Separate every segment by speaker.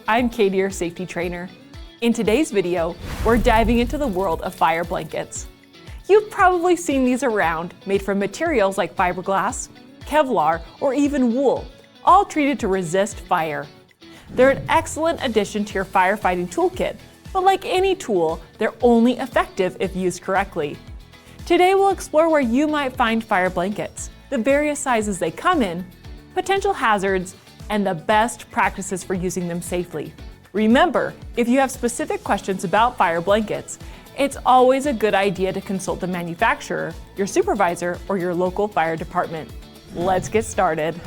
Speaker 1: I'm Katie, your safety trainer. In today's video, we're diving into the world of fire blankets. You've probably seen these around, made from materials like fiberglass, Kevlar, or even wool, all treated to resist fire. They're an excellent addition to your firefighting toolkit, but like any tool, they're only effective if used correctly. Today we'll explore where you might find fire blankets, the various sizes they come in, potential hazards, and the best practices for using them safely. Remember, if you have specific questions about fire blankets, it's always a good idea to consult the manufacturer, your supervisor, or your local fire department. Let's get started.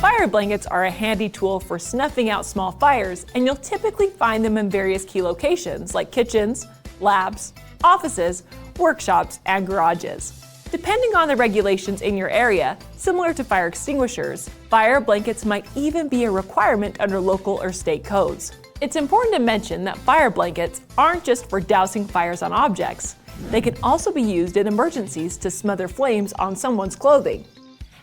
Speaker 1: Fire blankets are a handy tool for snuffing out small fires, and you'll typically find them in various key locations like kitchens, labs, offices, workshops, and garages. Depending on the regulations in your area, similar to fire extinguishers, fire blankets might even be a requirement under local or state codes. It's important to mention that fire blankets aren't just for dousing fires on objects. They can also be used in emergencies to smother flames on someone's clothing.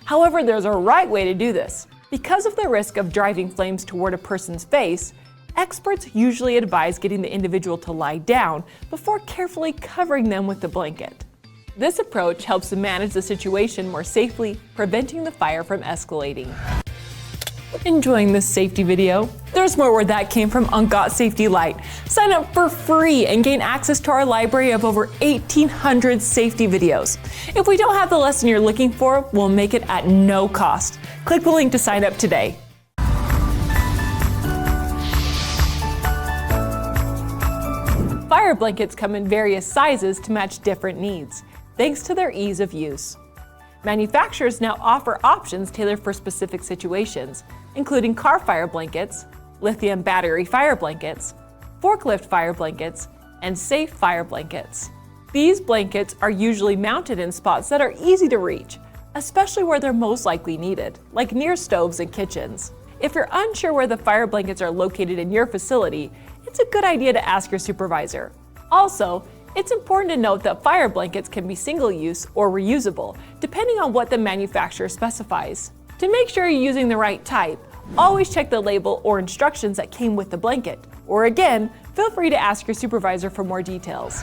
Speaker 1: However, there's a right way to do this. Because of the risk of driving flames toward a person's face, experts usually advise getting the individual to lie down before carefully covering them with the blanket. This approach helps to manage the situation more safely, preventing the fire from escalating. Enjoying this safety video? There's more where that came from on Got Safety Lite. Sign up for free and gain access to our library of over 1,800 safety videos. If we don't have the lesson you're looking for, we'll make it at no cost. Click the link to sign up today. Fire blankets come in various sizes to match different needs, thanks to their ease of use. Manufacturers now offer options tailored for specific situations, including car fire blankets, lithium battery fire blankets, forklift fire blankets, and safe fire blankets. These blankets are usually mounted in spots that are easy to reach, especially where they're most likely needed, like near stoves and kitchens. If you're unsure where the fire blankets are located in your facility, it's a good idea to ask your supervisor. Also, it's important to note that fire blankets can be single-use or reusable, depending on what the manufacturer specifies. To make sure you're using the right type, always check the label or instructions that came with the blanket. Or again, feel free to ask your supervisor for more details.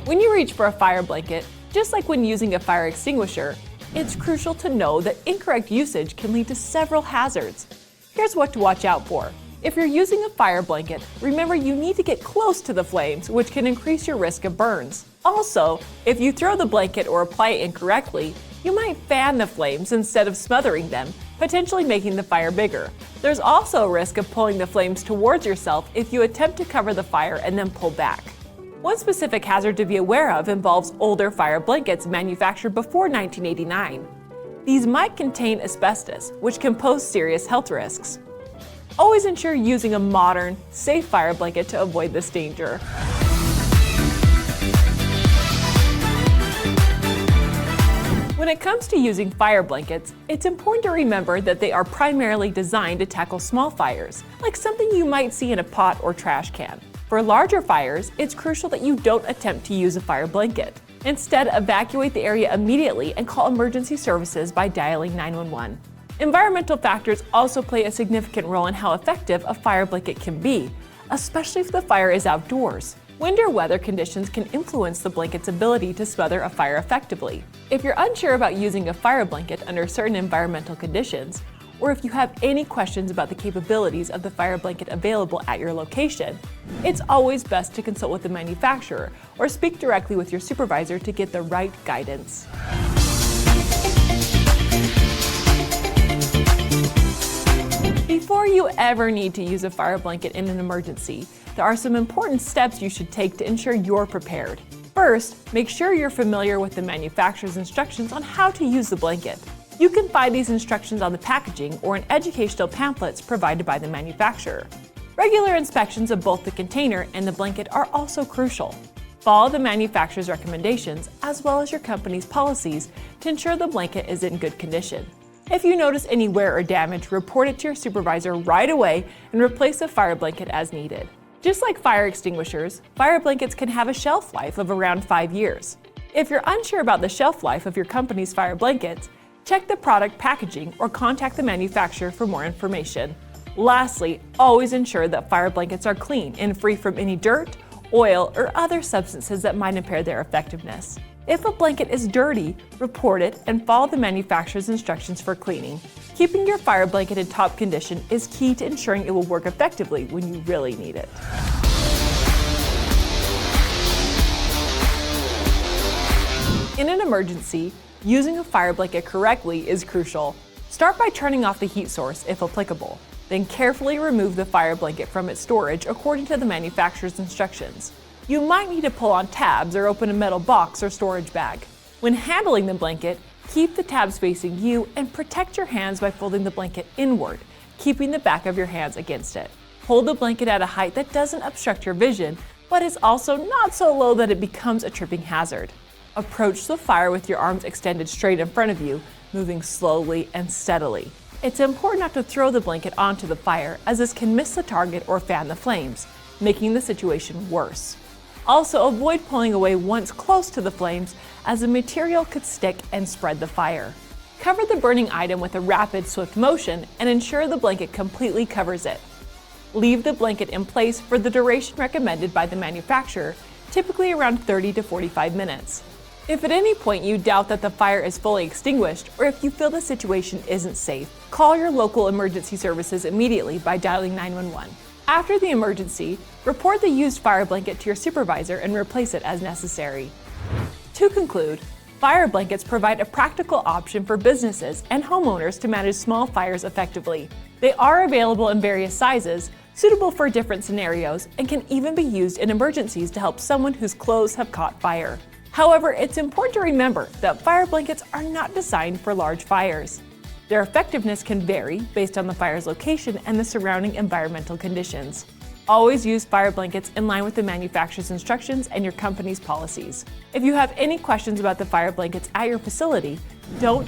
Speaker 1: When you reach for a fire blanket, just like when using a fire extinguisher, it's crucial to know that incorrect usage can lead to several hazards. Here's what to watch out for. If you're using a fire blanket, remember you need to get close to the flames, which can increase your risk of burns. Also, if you throw the blanket or apply it incorrectly, you might fan the flames instead of smothering them, potentially making the fire bigger. There's also a risk of pulling the flames towards yourself if you attempt to cover the fire and then pull back. One specific hazard to be aware of involves older fire blankets manufactured before 1989. These might contain asbestos, which can pose serious health risks. Always ensure using a modern, safe fire blanket to avoid this danger. When it comes to using fire blankets, it's important to remember that they are primarily designed to tackle small fires, like something you might see in a pot or trash can. For larger fires, it's crucial that you don't attempt to use a fire blanket. Instead, evacuate the area immediately and call emergency services by dialing 911. Environmental factors also play a significant role in how effective a fire blanket can be, especially if the fire is outdoors. Wind or weather conditions can influence the blanket's ability to smother a fire effectively. If you're unsure about using a fire blanket under certain environmental conditions, or if you have any questions about the capabilities of the fire blanket available at your location, it's always best to consult with the manufacturer or speak directly with your supervisor to get the right guidance. Before you ever need to use a fire blanket in an emergency, there are some important steps you should take to ensure you're prepared. First, make sure you're familiar with the manufacturer's instructions on how to use the blanket. You can find these instructions on the packaging or in educational pamphlets provided by the manufacturer. Regular inspections of both the container and the blanket are also crucial. Follow the manufacturer's recommendations as well as your company's policies to ensure the blanket is in good condition. If you notice any wear or damage, report it to your supervisor right away and replace the fire blanket as needed. Just like fire extinguishers, fire blankets can have a shelf life of around 5 years. If you're unsure about the shelf life of your company's fire blankets, check the product packaging or contact the manufacturer for more information. Lastly, always ensure that fire blankets are clean and free from any dirt, oil, or other substances that might impair their effectiveness. If a blanket is dirty, report it and follow the manufacturer's instructions for cleaning. Keeping your fire blanket in top condition is key to ensuring it will work effectively when you really need it. In an emergency, using a fire blanket correctly is crucial. Start by turning off the heat source if applicable. Then carefully remove the fire blanket from its storage according to the manufacturer's instructions. You might need to pull on tabs or open a metal box or storage bag. When handling the blanket, keep the tabs facing you and protect your hands by folding the blanket inward, keeping the back of your hands against it. Hold the blanket at a height that doesn't obstruct your vision, but is also not so low that it becomes a tripping hazard. Approach the fire with your arms extended straight in front of you, moving slowly and steadily. It's important not to throw the blanket onto the fire, as this can miss the target or fan the flames, making the situation worse. Also, avoid pulling away once close to the flames, as the material could stick and spread the fire. Cover the burning item with a rapid, swift motion and ensure the blanket completely covers it. Leave the blanket in place for the duration recommended by the manufacturer, typically around 30 to 45 minutes. If at any point you doubt that the fire is fully extinguished, or if you feel the situation isn't safe, call your local emergency services immediately by dialing 911. After the emergency, report the used fire blanket to your supervisor and replace it as necessary. To conclude, fire blankets provide a practical option for businesses and homeowners to manage small fires effectively. They are available in various sizes, suitable for different scenarios, and can even be used in emergencies to help someone whose clothes have caught fire. However, it's important to remember that fire blankets are not designed for large fires. Their effectiveness can vary based on the fire's location and the surrounding environmental conditions. Always use fire blankets in line with the manufacturer's instructions and your company's policies. If you have any questions about the fire blankets at your facility, don't